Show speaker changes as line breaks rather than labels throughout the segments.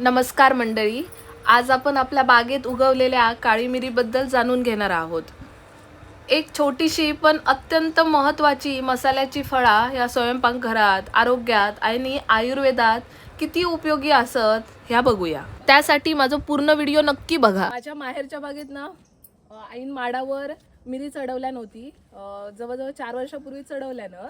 नमस्कार मंडळी, आज आपण आपल्या बागेत उगवलेल्या काळी मिरीबद्दल जाणून घेणार आहोत. एक छोटीशी पण अत्यंत महत्त्वाची मसाल्याची फळा या स्वयंपाकघरात, आरोग्यात आणि आयुर्वेदात किती उपयोगी असत ह्या बघूया. त्यासाठी माझा पूर्ण व्हिडिओ नक्की बघा. माझ्या माहेरच्या बागेत ना ऐन माडावर मिरी चढवल्या नव्हती. जवळजवळ 4 वर्षापूर्वी चढवल्यानं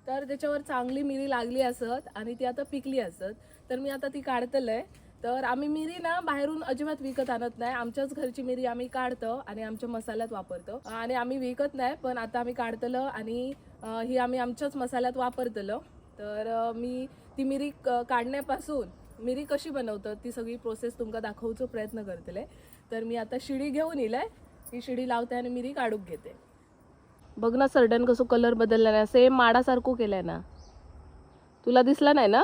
तर त्याच्यावर चांगली मिरी लागली असत आणि ती आता पिकली असत. तर मी आता ती काढतलंय. तर आम्ही मिरी ना बाहेरून अजिबात विकत आणत नाही. आमच्याच घरची मिरी आम्ही काढतो आणि आमच्या मसाल्यात वापरतो आणि आम्ही विकत नाही, पण आता आम्ही काढतलं आणि ही आम्ही आमच्याच मसाल्यात वापरतलो. तर मी ती मिरी काढण्यापासून मिरी कशी बनवतात ती सगळी प्रोसेस तुमका दाखवूचो प्रयत्न करतले. तर मी आता शिडी घेऊन इलय. ही शिडी लावते आणि मिरी काढूक घेते. बघ ना सरडन कसं कलर बदलला ना, सेम माडासारखं केलंय ना. तुला दिसला नाही ना?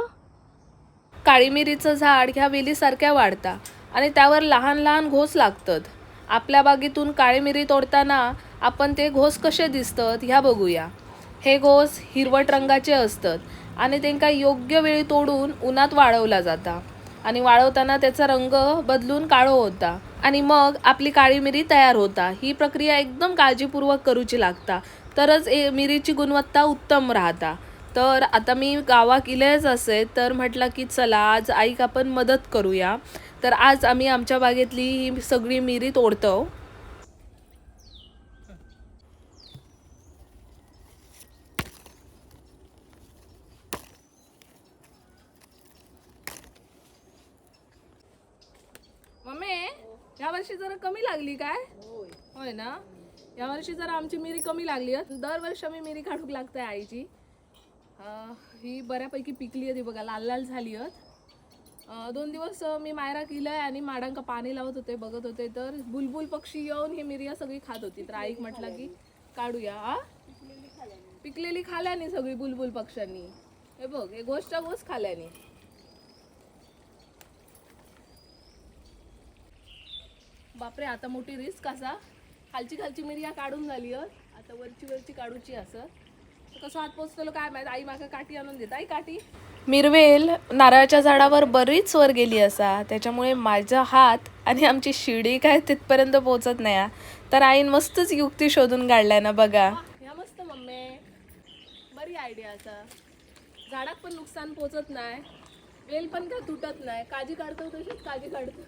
काळी मिरीचं झाड ह्या वेलीसारख्या वाढता आणि त्यावर लहान लहान घोस लागतात. आपल्या बागेतून काळी मिरी तोडताना आपण ते घोस कसे दिसतात ह्या बघूया. हे घोस हिरवट रंगाचे असतात आणि त्यांना योग्य वेळी तोडून उन्हात वाळवला जाता आणि वाळवताना त्याचा रंग बदलून काळो होता आणि मग आपली काळी मिरी तयार होता. ही प्रक्रिया एकदम काळजीपूर्वक करूची लागता, तरच मिरीची गुणवत्ता उत्तम राहता. तर आता मी गावाक इलेच असे तर म्हटलं की चला आज आईक आपण मदत करूया. तर आज आम्ही आमच्या बागेतली ही सगळी मिरी तोडतो. मम्मी, या वर्षी जरा कमी लागली काय? होय ना, या वर्षी जरा आमची मिरी कमी लागली. दरवर्षी आम्ही मिरी काढूक लागते आईची. ही बऱ्यापैकी पिकली होती बघा, लाल लाल झाली आहेत. 2 दिवस मी मायरा केलंय आणि माडांका पाणी लावत होते, बघत होते. तर बुलबुल पक्षी येऊन ही मिरिया सगळी खात होती. तर आईक म्हटलं की काढूया. पिकलेली खाल्यानी सगळी बुलबुल पक्ष्यांनी. हे बघ, हे गोष्ट खाल्यानी. बापरे, आता मोठी रिस्क असा. खालची मिरिया काढून झाली आता वरची काढूची असं. कसं हात पोचतलो काय माहित. आई माका काठी आणून देत. आई काठी. मिरवेल नारळाच्या झाडावर बरीच वर गेली असा, त्याच्यामुळे माझा हात आणि आमची शिडी काय तिथपर्यंत पोहोचत नाही. तर आईन मस्तच युक्ती शोधून काढलाय ना बघा. ह्या मस्त मम्मी, बरी आयडिया असा. झाडात पण नुकसान पोचत नाही, वेल पण काय तुटत नाही. काळजी काढतो तशीच काळजी काढतो,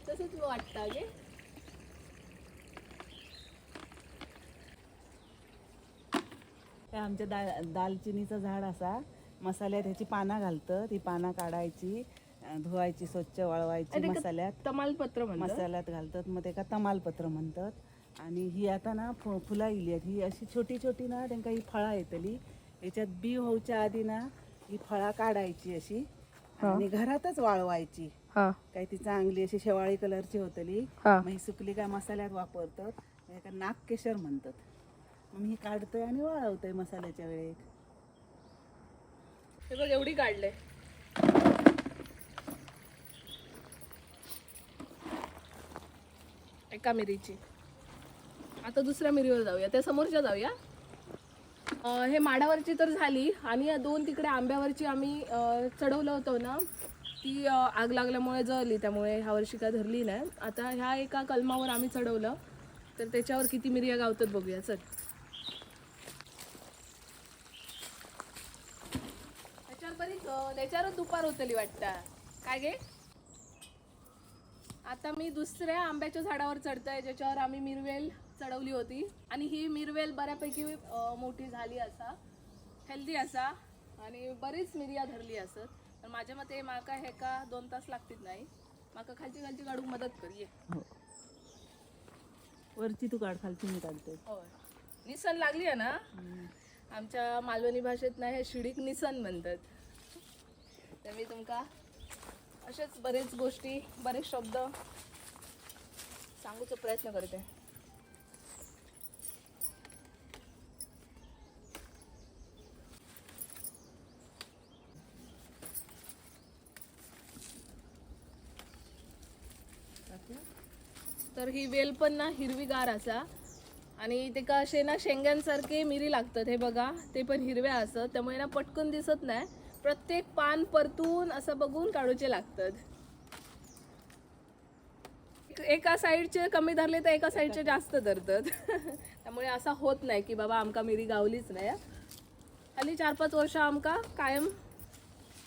तसंच वाटतं गे.
आमच्या दालचिनीचं झाड असा. मसाल्यात ह्याची पानं घालतं. ती पानं काढायची, धुवायची, स्वच्छ वाळवायची. मसाल्यात
तमालपत्र
मसाल्यात घालतात, मग ते का तमालपत्र म्हणतात. आणि ही आता ना फुला येली आहेत. ही अशी छोटी छोटी ना त्यांना ही फळा येतली. याच्यात बी होऊच्या आधी ना ही फळा काढायची अशी आणि घरातच वाळवायची. काय ती चांगली अशी शेवाळी कलरची होतली. मग ही सुकली काय मसाल्यात वापरतात. नाक केशर म्हणतात. मग मी काढतोय आणि वाळवतोय मसाल्याच्या वेळेत.
हे बघ, एवढी काढले. एका मिरीची. आता दुसऱ्या मिरीवर जाऊया, त्या समोरच्या जाऊया. हे माडावरची तर झाली आणि या 2 तिकडे आंब्यावरची आम्ही चढवलं होतं ना, ती आग लागल्यामुळे जळली, त्यामुळे ह्या वर्षी काय धरली नाही. आता ह्या एका कलमावर आम्ही चढवलं, तर त्याच्यावर किती मिरिया गावतात बघूया. चल, त्याच्यावर दुपार होतली वाटतं काय गे. आता मी दुसऱ्या आंब्याच्या झाडावर चढतोय, ज्याच्यावर आम्ही मिरवेल चढवली होती. आणि ही मिरवेल बऱ्यापैकी मोठी झाली असा, हेल्दी असा आणि बरीच मिरिया धरली असत. तर माझ्या मते माका हे का 2 तास लागतील नाही. माका खालची काढूक मदत कर ये.
वरची तू काढ, खालची मी काढते.
होय, निसन लागली आहे ना. आमच्या मालवणी भाषेत ना हे शिडीक निसन म्हणतात. तर मी तुमका असेच बरेच गोष्टी, बरेच शब्द सांगूचा प्रयत्न करते. तर ही वेल पण ना हिरवीगार असा आणि ते का असे ना शेंग्यांसारखे मिरी लागतात. हे बघा, ते पण हिरव्या असतात, त्यामुळे ना पटकन दिसत नाही. प्रत्येक पान परतून असं बघून काढूचे लागतात. एका साईडचे कमी धरले तर एका साईडचे जास्त धरतात. त्यामुळे असं होत नाही की बाबा आमका मिरी गावलीच नाही. हल्ली 4-5 वर्ष आमका कायम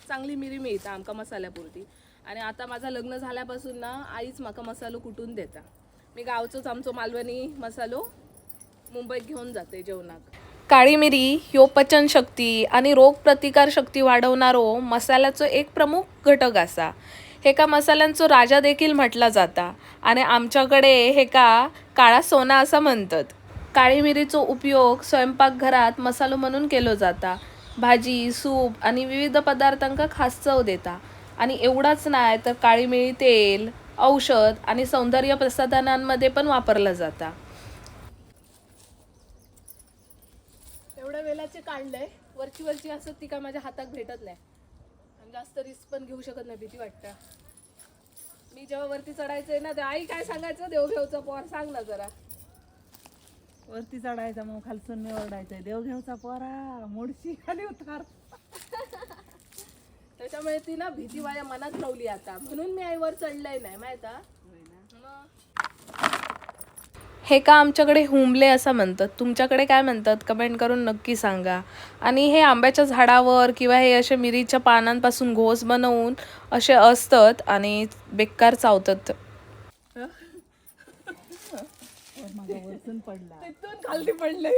चांगली मिरी मिळता आमका मसाल्यापुरती. आणि आता माझं लग्न झाल्यापासून ना आईच माका मसालो कुटून देता. मी गावचोच आमचो मालवणी मसालो मुंबईत घेऊन जाते जेवणाक. काळी मिरी ह्यो पचनशक्ती आणि रोगप्रतिकार शक्ती वाढवणारो मसाल्याचो एक प्रमुख घटक असा. हेका मसाल्यांचो राजा देखील म्हटला जाता आणि आमच्याकडे हेका काळा सोना असं म्हणतात. काळी मिरीचो उपयोग स्वयंपाकघरात मसालो म्हणून केलो जाता. भाजी, सूप आणि विविध पदार्थांका खास चव देता. आणि एवढाच नाही तर काळी मिरी तेल, औषध आणि सौंदर्य प्रसाधनांमध्ये पण वापरला जाता. एवढ्या वेलाचे काढलंय वरची असत ती काय माझ्या हातात भेटत नाही. आणि जास्त रिस्क पण घेऊ शकत नाही, भीती वाटतं. मी जेव्हा वरती चढायचंय ना ते आई काय सांगायचं देवघेवचा पोर सांग ना जरा.
वरती चढायचा मग खालसून मी ओरडायचंय देवघेवचा पोरा मोडशी खाली उतार.
त्याच्यामुळे ती ना भीती माझ्या मनात ठेवली आता, म्हणून मी आईवर चढलंय नाही माहिती. हे का आमच्याकडे हुंबले असं म्हणतात, तुमच्याकडे काय म्हणतात कमेंट करून नक्की सांगा. आणि हे आंब्याच्या झाडावर किंवा हे असे मिरीच्या पानांपासून घोस बनवून असे असतात आणि बेकार चावतात.
वरतून पडला
तिथून खाली पडले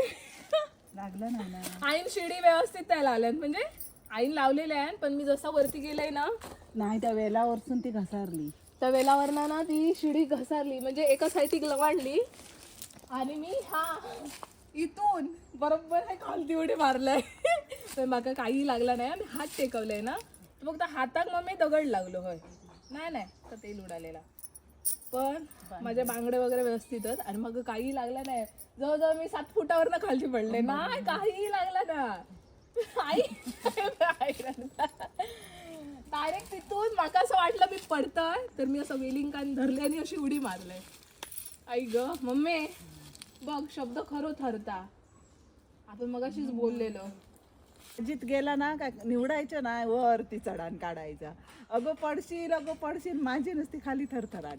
लागलं नाही ना.
आईन शिडी व्यवस्थित नाही लावल्यात, म्हणजे आईन लावलेल्या आहे पण मी जसा वरती गेले ना
नाही त्या वेलावरसून ती घसारली.
त्या वेलावर ना ती शिडी घसारली, म्हणजे एका साईडीक लवांडली आणि मी इथून बरोबर हे खालती उडी मारलाय. पण माका काही लागला नाही. मी हात टेकवलाय ना मग त्या हाताक मग मी दगड लागलो. होय नाही तर तेल उडालेला, पण माझे बांगडे वगैरे व्यवस्थितच आणि मग काही लागलं नाही. जवळजवळ मी 7 फुटावर ना खाली पडले, नाही काही लागलं ना. आई डायरेक्ट तिथून माका असं वाटलं मी पडतंय, तर मी असं वेलिंग कान धरले आणि अशी उडी मारले. आई ग मम्मी बघ शब्द खरो ठरता. आपण मग अशीच बोललेलो.
जित गेला ना काय निवडायचं ना वरती चढान काढायचा. अगं पडशील माझी नुसती खाली थरथराट.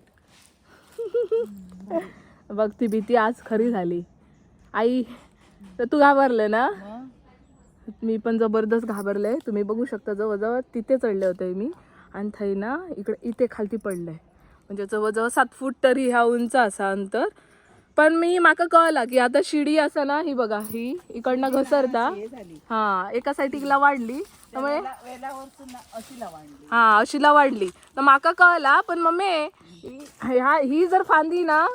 बघ ती भीती आज खरी झाली. आई तर तू घाबरले ना. मी पण जबरदस्त घाबरले. तुम्ही बघू शकता जवळजवळ तिथे चढले होते मी आणि थै ना इथे खालती पडले. म्हणजे जवळजवळ 7 फूट तरी ह्या उंच असा अंतर. पण मी माका कळला की आता शिडी असा ना ही बघा ही इकडनं घसरता एका साईडला वाढली त्यामुळे अशीला वाढली तर माका कळला. पण मम्मी ही जर फांदी ना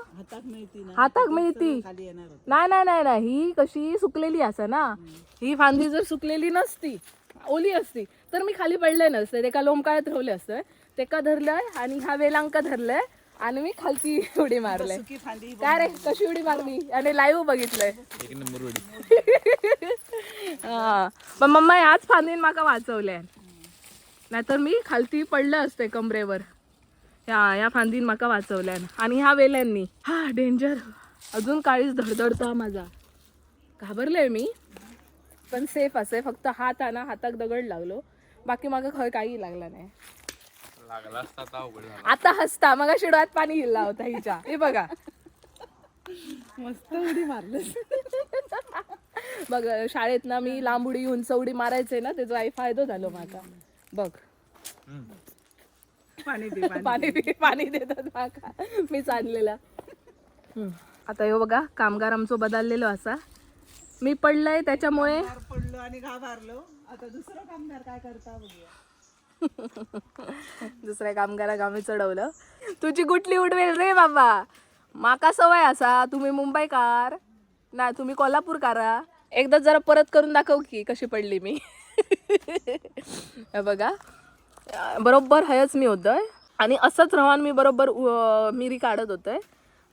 हाताक मिळती नाही ही कशी सुकलेली असा ना. ही फांदी जर सुकलेली नसती ओली असती तर मी खाली पडले नसते. एका लोंबकाळ्यात ठेवले असते, तेका धरलंय आणि ह्या वेलांका धरलंय आणि मी खालती उडी मारले. काय रे कशी उडी मारली आणि लाईव्ह बघितलंय. पण मम्मा ह्याच फांदीन माका वाचवलंय, नाहीतर मी खालती पडले असते कमरेवर. ह्या फांदीन माका वाचवल्या आणि ह्या वेल्यांनी. डेंजर. अजून काळीच धडधडता माझा. घाबरले मी पण सेफ असे. फक्त हाताक दगड लागलो, बाकी माका काही लागला नाही. आता हसता मग डोळ्यात पाणी गेला होता हिच्या. हे बघा
मस्त उडी मारली.
बघ शाळेत ना मी लांब उडी उंच उडी मारायचे ना त्याचा काही फायदा झालो माझा. बघ पाणी देतात माका मी चाललेला. आता हे बघा कामगार आमचं बदललेलो असा. मी पडलंय त्याच्यामुळे
पडलो आणि घाबरलो. आता दुसरं कामगार काय करता बघूया.
दुसऱ्या कामगाराक आम्ही चढवलं. तुझी गुटली उडवेल रे बाबा. माका सवय असा. तुम्ही मुंबईकार नाही, तुम्ही कोल्हापूरकारा. एकदा जरा परत करून दाखव की कशी पडली मी. बघा बरोबर हयच मी होतंय आणि असंच राहून मी बरोबर मिरी काढत होतंय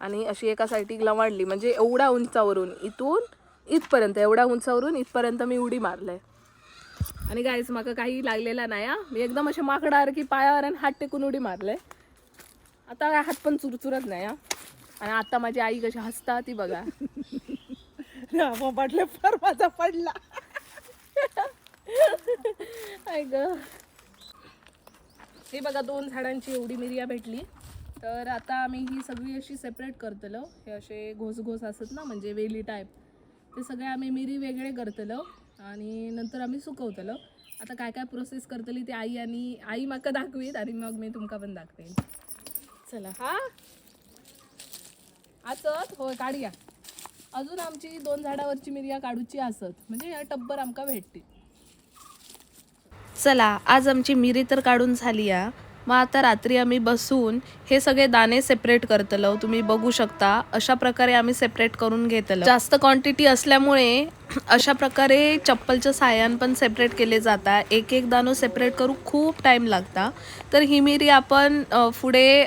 आणि अशी एका साईडीक लवाडली. म्हणजे एवढ्या उंचावरून इथून इथपर्यंत एवढ्या उंचावरून इथपर्यंत मी उडी मारलंय. आणि गाईस माका काही लागलेला नाही. मी एकदम असे माकडावर की पायावर आणि हात टेकून उडी मारले. आता हात पण चुरचुरत नाही. आणि आता माझी आई कशी हसता ती बघा.
वाटलं फार माझा पडला.
ऐक हे बघा 2 झाडांची एवढी मिरिया भेटली. तर आता आम्ही ही सगळी अशी सेपरेट करतलो. हे असे घोस असत ना, म्हणजे वेली टाईप, ते सगळे आम्ही मिरी वेगळे करतलो आणि नंतर आम्ही सुकवतलो. आता काय काय प्रोसेस करतली ती आई माका दाखवीत आणि मग मी तुमका पण दाखवेन. चला. हा असत होय, काढूया. अजून आमची 2 झाडावरची मिरया काढूची असत, म्हणजे या टब्बर आमका भेटते. चला, आज आमची मिरी तर काढून झाली आहे. मग आता रात्री आम्ही बसून हे सगळे दाणे सेपरेट करतलो. तुम्ही बघू शकता अशा प्रकारे आम्ही सेपरेट करून घेतलो. जास्त क्वांटिटी असल्यामुळे अशा प्रकारे चप्पलच्या साह्यान पण सेपरेट केले जातात. एक एक दाणो सेपरेट करू खूप टाइम लागता. तर ही मिरी आपण पुढे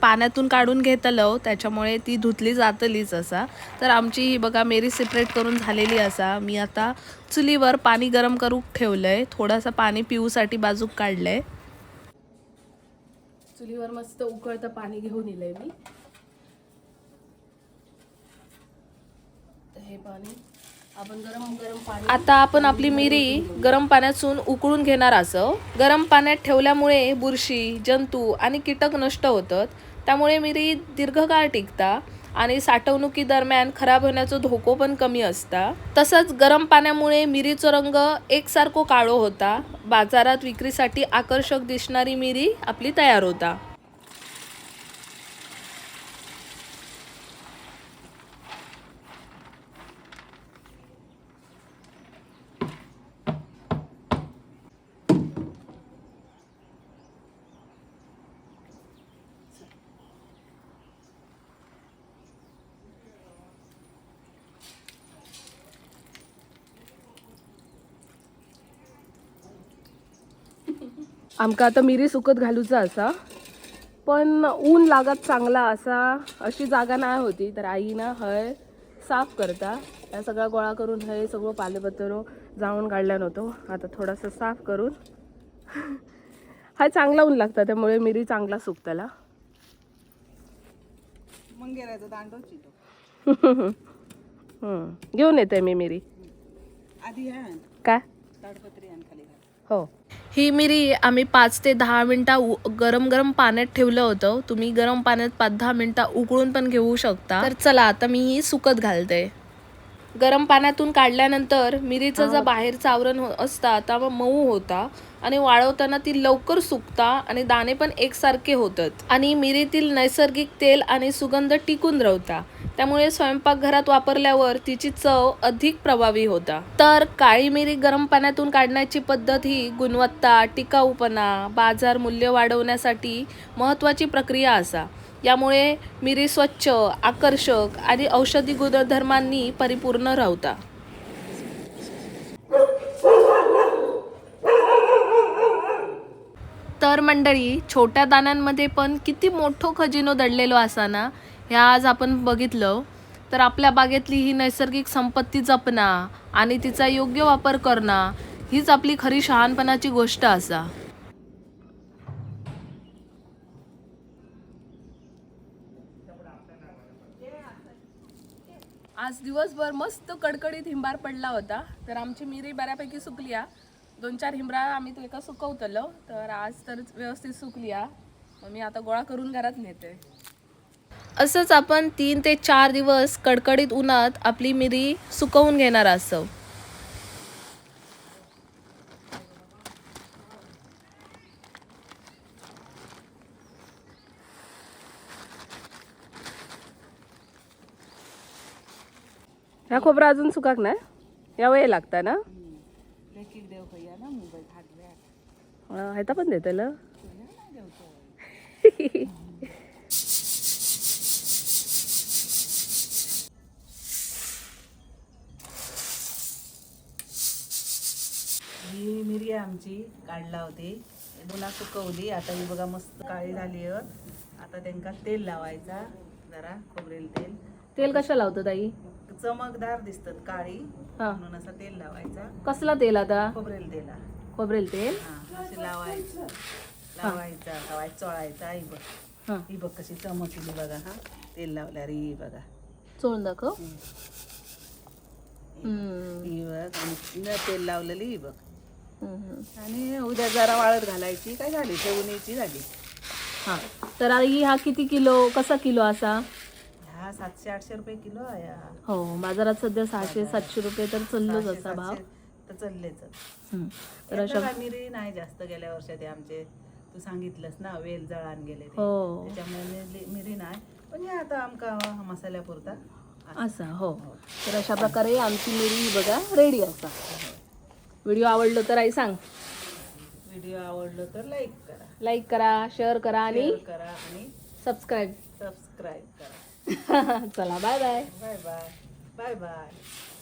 पाण्यातून काढून घेतलो, त्याच्यामुळे ती धुतली जातलीच असा. तर आमची ही बघा मिरी सेपरेट करून झालेली असा. मी आता चुलीवर पाणी गरम करू ठेवलंय. थोडासा पाणी पिऊसाठी बाजूक काढलंय. चुलीवर मस्त उकळतं पाणी घेऊन इलंय मी. हे पाणी आपण गरम पाणी, आता आपण आपली मिरी गरम पाण्यातून उकळून घेणार असं. गरम पाण्यात ठेवल्यामुळे बुरशी, जंतू आणि कीटक नष्ट होतात. त्यामुळे मिरी दीर्घकाळ टिकता आणि साठवणुकी दरम्यान खराब होण्याचा धोको पण कमी असता. तसंच गरम पाण्यामुळे मिरीचा रंग एकसारखो काळो होता. बाजारात विक्रीसाठी आकर्षक दिसणारी मिरी आपली तयार होता. आमका आता मिरी सुकत घालूचा असा, पण ऊन लागत चांगला असा अशी जागा नाही होती. तर आई ना हय साफ करता, या सगळा गोळा करून हय सगळं पालेपत्र जाळून काढल्या नव्हतो. आता थोडासा साफ करून हा चांगला ऊन लागता, त्यामुळे मिरी चांगला सुकतला.
मंगेराचा दांडोची तो
घेऊन येते मी मिरी.
आधी
काय
ताडपत्री आण खाली घाल.
हो, ही मिरी आम्ही 5 ते 10 मिनिटं गरम पाण्यात ठेवलं होतं. तुम्ही गरम पाण्यात 5-10 मिनिटं उकळून पण घेऊ शकता. तर चला, आता मी ही सुकत घालते. गरम पाण्यातून काढल्यानंतर मिरीचं जे बाहेरचं आवरण असता त्या मऊ होता आणि वाळवताना ती लवकर सुकता आणि दाणे पण एकसारखे होतात आणि मिरीतील नैसर्गिक तेल आणि सुगंध टिकून राहता. त्यामुळे स्वयंपाकघरात वापरल्यावर तिची चव अधिक प्रभावी होता. तर काळी मिरी गरम पाण्यातून काढण्याची पद्धत ही गुणवत्ता, टिकाऊपणा, बाजार मूल्य वाढवण्यासाठी महत्त्वाची प्रक्रिया असा. यामुळे मिरी स्वच्छ, आकर्षक आणि औषधी गुणधर्मांनी परिपूर्ण राहता. तर मंडळी, छोट्या दाण्यांमध्ये पण किती मोठो खजिनो दडलेलो असा ना, ह्या आज आपण बघितलं. तर आपल्या बागेतली ही नैसर्गिक संपत्ती जपणा आणि तिचा योग्य वापर करणं हीच आपली खरी शहाणपणाची गोष्ट असा. आज दिवसभर मस्त कडकडीत हिंबार पडला होता. तर आमची मिरी बऱ्यापैकी सुकली आहे. 2-4 हिंबरा आम्ही तो एका सुकवतलो. तर आज तर व्यवस्थित सुकली आहे. मग मी आता गोळा करून घरात नेते. असंच आपण 3 ते 4 दिवस कडकडीत उन्हात आपली मिरी सुकवून घेणार असो. ह्या खोबरा अजून सुकाक ना, या वेळ लागता ना.
लेकीक देव खया ना मुंबई खाटल्या
ह्याचा पण देतलं.
ही मिरी आमची काढला होती, पुन्हा सुकवली. आता ही बघा मस्त काळी झाली आहे. आता त्यांका तेल लावायचा, जरा खोबरेल तेल.
तेल कशा लावतो ताई?
चमकदार दिसतात काळी, म्हणून असं तेल लावायचा.
कसला तेल आता?
खोबरेल तेल.
खोबरेल तेल
असे लावायचं चोळायचा. ही बघ कशी चमकली बघा. हा तेल लावल्या रे बघा,
चोळून दाखव.
ही बघ, आणि तेल लावलेली ही बघ. आणि उद्या जरा वाळत घालायची, काय झाली ठेवणीची झाली.
हां तर आई हा किती किलो कसा किलो असा?
ह्या 700-800 रुपये किलो आहे हा.
हो बाजारात सध्या 600-700 रुपये तर चाललोच
600,
असा भाव.
700 तर चाललेच.
हं. तर
तर
अशा
अशा मिरी नाही जास्त गेल्या वर्षात आमचे, तू सांगितलंस ना वेल जळान गेले ते,
हो.
त्याच्यामुळे मिरी नाही, पण हे आता आमका मसाल्यापुरता
असा हो. तर अशा प्रकारे आमची मिरी बघा रेडी असा. व्हिडिओ आवडलो तर आई सांग,
व्हिडिओ आवडलो तर
लाईक करा, शेअर करा आणि
शेअर करा आणि
सबस्क्राईब.
सबस्क्राईब करा.
चला bye bye.
Bye bye. Bye bye.